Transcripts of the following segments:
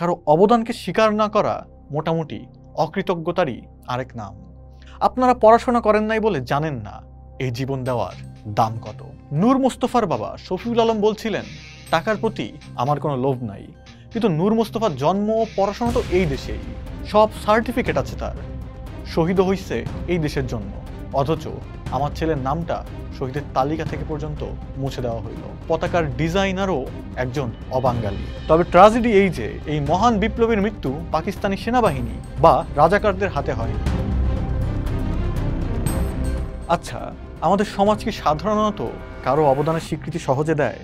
কারো অবদানকে স্বীকার না করা মোটামুটি অকৃতজ্ঞতারই আরেক নাম। আপনারা পড়াশোনা করেন নাই বলে জানেন না এই জীবন দেওয়ার দাম কত। নূর মুস্তফার বাবা শফিউল আলম বলছিলেন, টাকার প্রতি আমার কোনো লোভ নাই, কিন্তু নূর মুস্তফার জন্ম ও পড়াশোনা তো এই দেশেই, সব সার্টিফিকেট আছে তার, শহীদও হইছে এই দেশের জন্য, অথচ আমার ছেলের নামটা শহীদের তালিকা থেকে পর্যন্ত মুছে দেওয়া হইল। পতাকার ডিজাইনারও একজন অবাঙালি। তবে ট্র্যাজেডি এই যে এই মহান বিপ্লবীর মৃত্যু পাকিস্তানি সেনাবাহিনী বা রাজাকারদের হাতে হয়নি। আচ্ছা, আমাদের সমাজ কি সাধারণত কারো অবদানের স্বীকৃতি সহজে দেয়,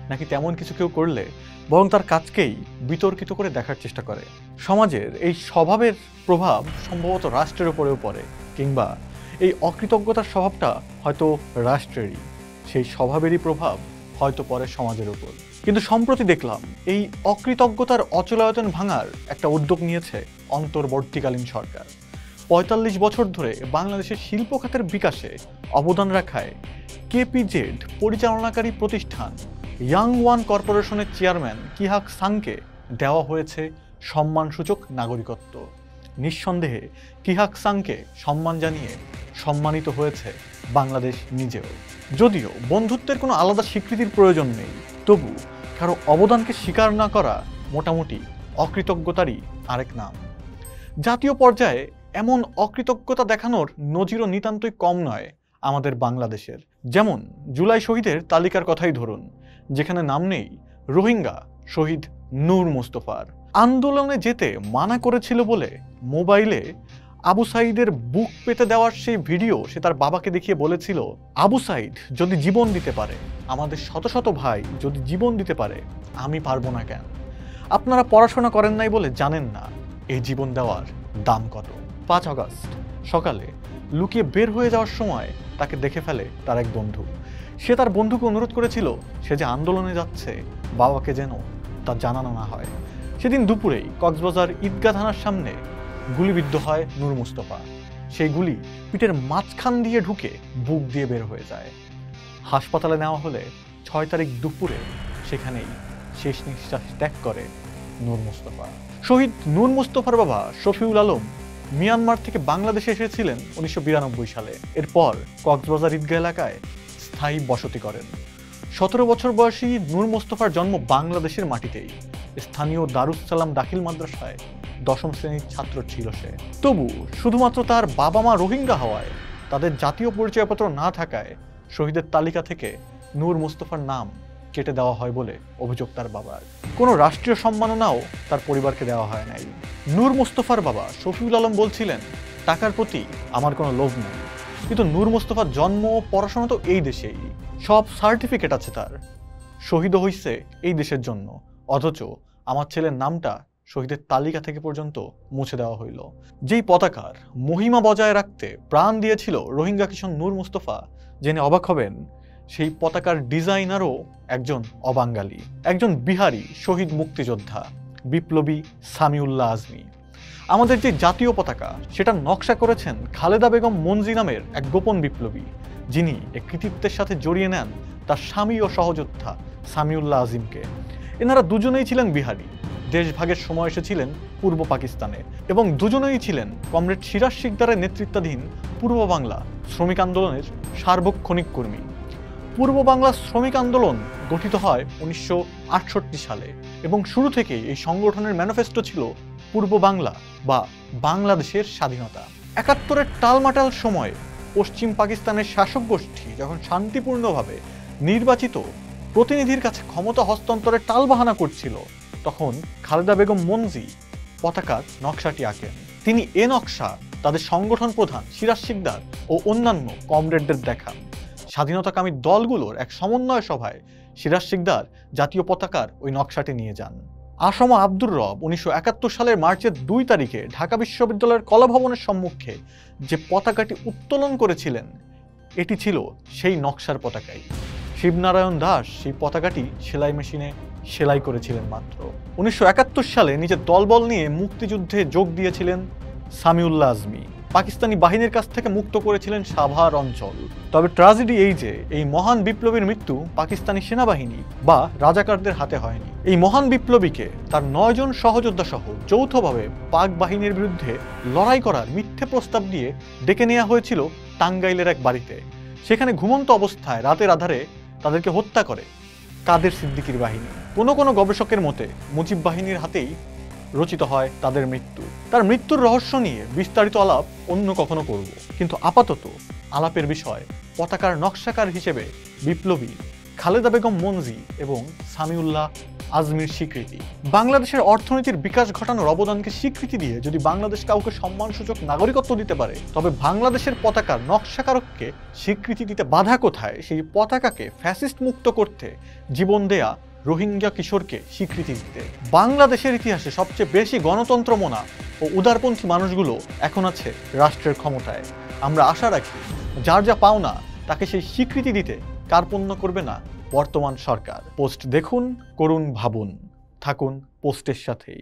নাকি তেমন কিছু কেউ করলে বরং তার কাজকেই বিতর্কিত করে দেখার চেষ্টা করে? সমাজের এই স্বভাবের প্রভাব সম্ভবত রাষ্ট্রের উপরেও পড়ে, কিংবা এই অকৃতজ্ঞতার স্বভাবটা হয়তো রাষ্ট্রেরই, সেই স্বভাবেরই প্রভাব হয়তো পড়ে সমাজের উপর। কিন্তু সম্প্রতি দেখলাম এই অকৃতজ্ঞতার অচলায়তন ভাঙার একটা উদ্যোগ নিয়েছে অন্তর্বর্তীকালীন সরকার। ৪৫ বছর ধরে বাংলাদেশের শিল্প খাতের বিকাশে অবদান রাখায় কেপিজেড পরিচালনাকারী প্রতিষ্ঠান ইয়াং ওয়ান কর্পোরেশনের চেয়ারম্যান কিহাক সাংকে দেওয়া হয়েছে সম্মানসূচক নাগরিকত্ব। নিঃসন্দেহে কিহাক সাংকে সম্মান জানিয়ে সম্মানিত হয়েছে বাংলাদেশ নিজেও। যদিও বন্ধুত্বের কোনো আলাদা স্বীকৃতির প্রয়োজন নেই, তবু কারো অবদানকে স্বীকার না করা মোটামুটি অকৃতজ্ঞতারই আরেক নাম। জাতীয় পর্যায়ে এমন অকৃতজ্ঞতা দেখানোর নজিরও নিতান্তই কম নয় আমাদের বাংলাদেশের। যেমন জুলাই শহীদের তালিকার কথাই ধরুন, যেখানে নাম নেই রোহিঙ্গা শহীদ নূর মুস্তফার। আন্দোলনে যেতে মানা করেছিল বলে মোবাইলে আবু সাইদের বুক পেতে দেওয়ার সেই ভিডিও সে তার বাবাকে দেখিয়ে বলেছিল, আবু সাইদ যদি জীবন দিতে পারে, আমাদের শত শত ভাই যদি জীবন দিতে পারে, আমি পারবো না কেন? আপনারা পড়াশোনা করেন নাই বলে জানেন না এই জীবন দেওয়ার দাম কত। ৫ আগস্ট সকালে লুকিয়ে বের হয়ে যাওয়ার সময় তাকে দেখে ফেলে তার এক বন্ধু। সে তার বন্ধুকে অনুরোধ করেছিল সে যে আন্দোলনে যাচ্ছে বাবাকে যেন তা জানানো না হয়। সেদিন দুপুরেই কক্সবাজার ঈদগাহ থানার সামনে গুলিবিদ্ধ হয় নূর মুস্তফা। সেই গুলি পিঠের মাঝখান দিয়ে ঢুকে বুক দিয়ে বের হয়ে যায়। হাসপাতালে নেওয়া হলে ৬ তারিখ দুপুরে সেখানেই শেষ নিঃশ্বাস ত্যাগ করে নূর মুস্তফা। শহীদ নূর মুস্তফার বাবা শফিউল আলম মিয়ানমার থেকে বাংলাদেশে এসেছিলেন ১৯৯২ সালে। এরপর কক্সবাজার ঈদগাহ এলাকায় স্থায়ী বসতি করেন। ১৭ বছর বয়সী নূর মুস্তফার জন্ম বাংলাদেশের মাটিতেই। স্থানীয় দারুস সালাম দাখিল মাদ্রাসায় ১০ম শ্রেণীর ছাত্র ছিল সে। তবু শুধুমাত্র তার বাবা মা রোহিঙ্গা হওয়ায়, তাদের জাতীয় পরিচয়পত্র না থাকায় শহীদের তালিকা থেকে নূর মুস্তফার নাম কেটে দেওয়া হয় বলে অভিযোগ তার বাবার। কোনো রাষ্ট্রীয় সম্মাননাও তার পরিবারকে দেওয়া হয় নাই। নূর মুস্তফার বাবা শফিউল আলম বলছিলেন, টাকার প্রতি আমার কোনো লোভ নেই, কিন্তু নূর মুস্তফার জন্ম ও পড়াশোনা তো এই দেশেই, সব সার্টিফিকেট আছে তার, শহীদও হইছে এই দেশের জন্য, অথচ আমার ছেলের নামটা শহীদের তালিকা থেকে পর্যন্ত মুছে দেওয়া হইল। যেই পতাকার মহিমা বজায় রাখতে প্রাণ দিয়েছিল রোহিঙ্গা কিশোর নূর মুস্তফা, জেনে অবাক হবেন সেই পতাকার ডিজাইনারও একজন অবাঙালি, একজন বিহারি শহীদ মুক্তিযোদ্ধা বিপ্লবী সামিউল্লাহ আজমি। আমাদের যে জাতীয় পতাকা সেটা নকশা করেছেন খালেদা বেগম মঞ্জি নামের এক গোপন বিপ্লবী, যিনি এই কৃতিত্বের সাথে জড়িয়ে নেন তার স্বামী ও সহযোদ্ধা সামিউল্লাহ আজিমকে। এনারা দুজনেই ছিলেন বিহারি, দেশভাগের সময় এসেছিলেন পূর্ব পাকিস্তানে, এবং দুজনেই ছিলেন কমরেড সিরাজ শিকদারের নেতৃত্বাধীন পূর্ব বাংলা শ্রমিক আন্দোলনের সার্বক্ষণিক কর্মী। পূর্ব বাংলা শ্রমিক আন্দোলন গঠিত হয় ১৯৬৮ সালে, এবং শুরু থেকেই এই সংগঠনের ম্যানিফেস্টো ছিল পূর্ব বাংলা বা বাংলাদেশের স্বাধীনতা। ৭১-এর টালমাটাল সময়ে পশ্চিম পাকিস্তানের শাসক গোষ্ঠী যখন শান্তিপূর্ণভাবে নির্বাচিত প্রতিনিধির কাছে ক্ষমতা হস্তান্তরের টালবাহানা করছিল, তখন খালেদা বেগম মঞ্জি পতাকার নকশাটি আঁকেন। তিনি এ নকশা তাদের সংগঠন প্রধান সিরাজ শিকদার ও অন্যান্য কমরেডদের দেখান। স্বাধীনতাকামী দলগুলোর এক সমন্বয় সভায় সিরাজ শিকদার জাতীয় পতাকার ওই নকশাটি নিয়ে যান। আসম আব্দুর রব ১৯৭১ সালের মার্চের ২ তারিখে ঢাকা বিশ্ববিদ্যালয়ের কলাভবনের সম্মুখে যে পতাকাটি উত্তোলন করেছিলেন, এটি ছিল সেই নকশার পতাকাই। শিবনারায়ণ দাস সেই পতাকাটি সেলাই মেশিনে সেলাই করেছিলেন মাত্র। ১৯৭১ সালে নিজের দলবল নিয়ে মুক্তিযুদ্ধে যোগ দিয়েছিলেন সামিউল্লাহ আজমি। পাকিস্তানি বাহিনীর কাছ থেকে মুক্ত করেছিলেন সাভার অঞ্চল। তবে ট্র্যাজেডি এই যে এই মহান বিপ্লবীর মৃত্যু পাকিস্তানি সেনাবাহিনী বা রাজাকারদের হাতে হয়নি। এই মহান বিপ্লবীকে তার 9 জন সহযোদ্ধা সহ যৌথভাবে পাক বাহিনীর বিরুদ্ধে লড়াই করার মিথ্যে প্রস্তাব দিয়ে ডেকে নেওয়া হয়েছিল টাঙ্গাইলের এক বাড়িতে। সেখানে ঘুমন্ত অবস্থায় রাতের আধারে তাদেরকে হত্যা করে কাদের সিদ্দিকীর বাহিনী। কোনো গবেষকের মতে মুজিব বাহিনীর হাতেই রচিত হয় তাদের মৃত্যু। তার মৃত্যুর রহস্য নিয়ে বিস্তারিত আলাপ অন্য কখনো করব, কিন্তু আপাতত আলাপের বিষয় পতাকার নকশাকার হিসেবে বিপ্লবী খালেদা বেগম মঞ্জি এবং সামিউল্লাহ আজমির স্বীকৃতি। বাংলাদেশের অর্থনীতির বিকাশ ঘটানোর অবদানকে স্বীকৃতি দিয়ে যদি বাংলাদেশ কাউকে সম্মানসূচক নাগরিকত্ব দিতে পারে, তবে বাংলাদেশের পতাকার নকশাকারককে স্বীকৃতি দিতে বাধা কোথায় সেই পতাকাকে ফ্যাসিস্ট মুক্ত করতে জীবন দেয়া রোহিঙ্গা কিশোরকে স্বীকৃতি দিতে? বাংলাদেশের ইতিহাসে সবচেয়ে বেশি গণতন্ত্রমনা ও উদারপন্থী মানুষগুলো এখন আছে রাষ্ট্রের ক্ষমতায়। আমরা আশা রাখি যার যা পাওনা তাকে সেই স্বীকৃতি দিতে কার্পণ্য করবে না বর্তমান সরকার। পোস্ট দেখুন, করুন, ভাবুন, থাকুন পোস্টের সাথেই।